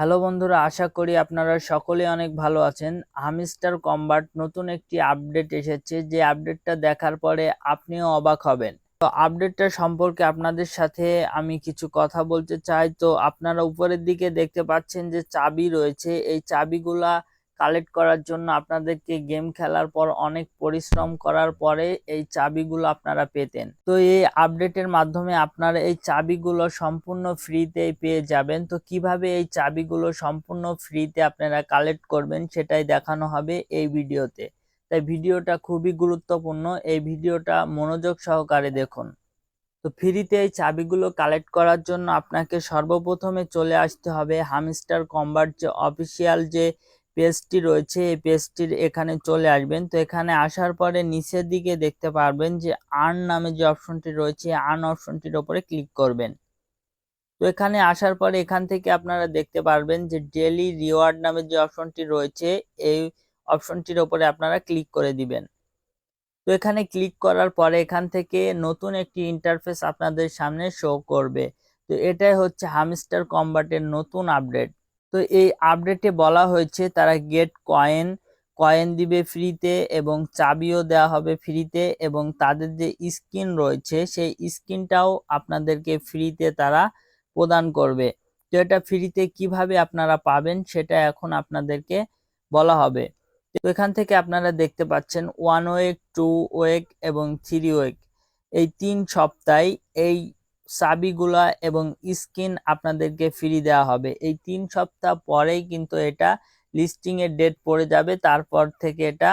Hello বন্ধুরা, আশা করি আপনারা সকলে অনেক ভালো আছেন। হামস্টার কম্বাট নতুন একটি আপডেট এসেছে, যে আপডেটটা দেখার পরে আপনিও অবাক হবেন। তো আপডেটটা সম্পর্কে আপনাদের সাথে আমি কিছু কথা বলতে চাই। তো আপনারা উপরের দিকে দেখতে পাচ্ছেন যে চাবি রয়েছে, এই চাবিগুলা কালেক্ট করার জন্য আপনাদেরকে গেম খেলার পর অনেক পরিশ্রম করার পরে এই চাবিগুলো আপনারা পেতেন। তো এই আপডেটের মাধ্যমে আপনারা এই চাবিগুলো সম্পূর্ণ ফ্রিতেই পেয়ে যাবেন। তো কিভাবে এই চাবিগুলো সম্পূর্ণ ফ্রিতে আপনারা কালেক্ট করবেন সেটাই দেখানো হবে এই ভিডিওতে। তাই ভিডিওটা খুবই গুরুত্বপূর্ণ, এই ভিডিওটা মনোযোগ সহকারে দেখুন। তো ফ্রিতে এই চাবিগুলো কালেক্ট করার জন্য আপনাকে সর্বপ্রথমে চলে আসতে হবে হামস্টার কম্বাট যে অফিসিয়াল যে পেজটি রয়েছে, এই পেজটির এখানে চলে আসবেন। তো এখানে আসার পরে নিচের দিকে দেখতে পারবেন যে আর্ন নামে যে অপশনটি রয়েছে, আর্ন অপশনটির উপরে ক্লিক করবেন। তো এখানে আসার পরে এখান থেকে আপনারা দেখতে পারবেন যে ডেইলি রিওয়ার্ড নামে যে অপশনটি রয়েছে, এই অপশনটির উপরে আপনারা ক্লিক করে দিবেন। তো এখানে ক্লিক করার পরে এখান থেকে নতুন একটি ইন্টারফেস আপনাদের সামনে শো করবে। তো এটাই হচ্ছে হামস্টার কম্বাটের নতুন আপডেট। তো এই আপডেটে বলা হয়েছে তারা গেট কয়েন দিবে ফ্রিতে এবং চাবিও দেওয়া হবে ফ্রিতে, এবং তাদের যে স্কিন রয়েছে সেই স্কিনটাও আপনাদেরকে ফ্রিতে তারা প্রদান করবে। তো এটা ফ্রিতে কিভাবে আপনারা পাবেন সেটা এখন আপনাদেরকে বলা হবে। তো এখান থেকে আপনারা দেখতে পাচ্ছেন 1 উইক, 2 উইক এবং 3 উইক, এই 3 সপ্তাহে এই চাবিগুলা এবং স্কিন আপনাদেরকে ফ্রি দেওয়া হবে। এই 3 সপ্তাহ পরেই কিন্তু এটা লিস্টিং এর ডেট পড়ে যাবে, তারপর থেকে এটা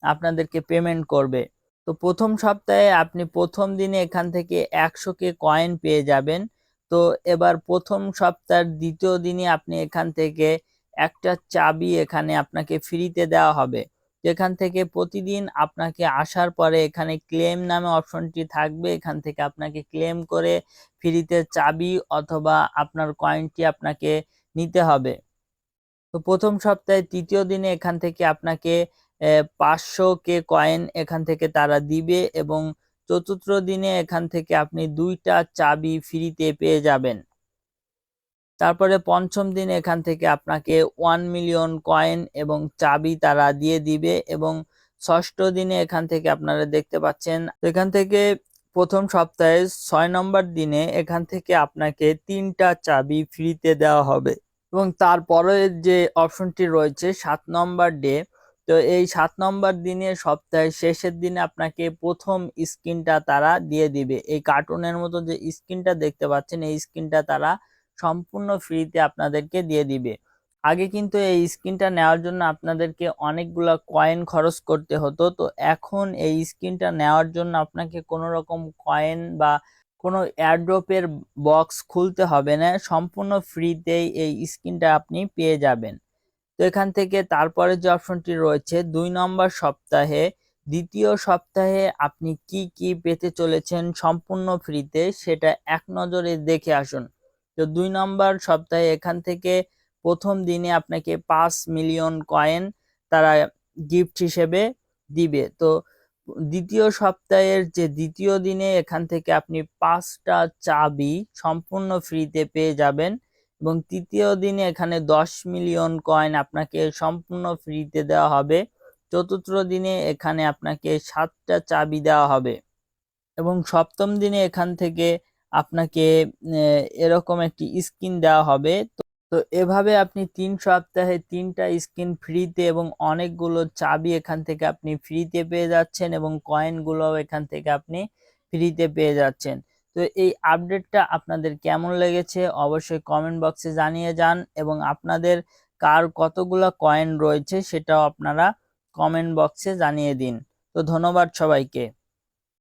আপনাদেরকে পেমেন্ট করবে। তো প্রথম সপ্তাহে আপনি প্রথম দিনে এখান থেকে 100 কয়েন পেয়ে যাবেন। তো এবার প্রথম সপ্তাহের দ্বিতীয় দিনে আপনি এখান থেকে একটা চাবি এখানে আপনাকে ফ্রিতে দেওয়া হবে। যেখান থেকে প্রতিদিন আপনাকে আসার পরে এখানে ক্লেম নামে অপশনটি থাকবে, এখান থেকে আপনাকে ক্লেম করে ফ্রিতে চাবি অথবা আপনার কয়েনটি আপনাকে নিতে হবে। তো প্রথম সপ্তাহে তৃতীয় দিনে এখান থেকে আপনাকে 500 কয়েন এখান থেকে তারা দিবে, এবং চতুর্থ দিনে এখান থেকে আপনি 2টা চাবি ফ্রিতে পেয়ে যাবেন। তারপরে পঞ্চম দিনে এখান থেকে আপনাকে 1 মিলিয়ন কয়েন এবং চাবি তারা দিয়ে দিবে, এবং ষষ্ঠ দিনে এখান থেকে আপনারা দেখতে পাচ্ছেন এখান থেকে প্রথম সপ্তাহে 6 নম্বর দিনে এখান থেকে আপনাকে 3টা চাবি ফ্রিতে দেওয়া হবে, এবং তারপরে যে অপশনটি রয়েছে 7 নম্বর ডে। তো এই 7 নম্বর দিনে সপ্তাহের শেষের দিনে আপনাকে প্রথম স্কিনটা তারা দিয়ে দিবে। এই কার্টুনের মতো যে স্কিনটা দেখতে পাচ্ছেন, এই স্কিনটা তারা সম্পূর্ণ ফ্রিতে আপনাদেরকে দিয়ে দিবে। আগে কিন্তু এই স্কিনটা নেওয়ার জন্য আপনাদেরকে অনেকগুলো কয়েন খরচ করতে হতো। তো এখন এই স্কিনটা নেওয়ার জন্য আপনাকে কোনো রকম কয়েন বা কোনো এয়ারড্রপের বক্স খুলতে হবে না, সম্পূর্ণ ফ্রিতেই এই স্কিনটা আপনি পেয়ে যাবেন। তো এখান থেকে তারপরে যে অপশনটি রয়েছে 2 নম্বর সপ্তাহে, দ্বিতীয় সপ্তাহে আপনি কি কি পেতে চলেছেন সম্পূর্ণ ফ্রিতে সেটা এক নজরে দেখে আসুন। তো 2 নম্বর সপ্তাহে এখান থেকে প্রথম দিনে আপনাকে 5 মিলিয়ন কয়েন তারা গিফট হিসেবে দিবে। তো দ্বিতীয় সপ্তাহের যে দ্বিতীয় দিনে এখান থেকে আপনি 5টা চাবি সম্পূর্ণ ফ্রিতে পেয়ে যাবেন, এবং তৃতীয় দিনে এখানে 10 মিলিয়ন কয়েন আপনাকে সম্পূর্ণ ফ্রিতে দেওয়া হবে। চতুর্থ দিনে এখানে আপনাকে 7টা চাবি দেওয়া হবে, এবং সপ্তম দিনে এখান থেকে আপনাকে এরকম একটি স্কিন দেওয়া হবে। তো এভাবে আপনি 3 সপ্তাহে 3টা স্কিন ফ্রিতে এবং অনেকগুলো চাবি এখান থেকে আপনি ফ্রিতে পেয়ে যাচ্ছেন, এবং কয়েনগুলোও এখান থেকে আপনি ফ্রিতে পেয়ে যাচ্ছেন। তো এই আপডেটটা আপনাদের কেমন লেগেছে অবশ্যই কমেন্ট বক্সে জানিয়ে যান, এবং আপনাদের কার কতগুলো কয়েন রয়েছে সেটাও আপনারা কমেন্ট বক্সে জানিয়ে দিন। তো ধন্যবাদ সবাইকে।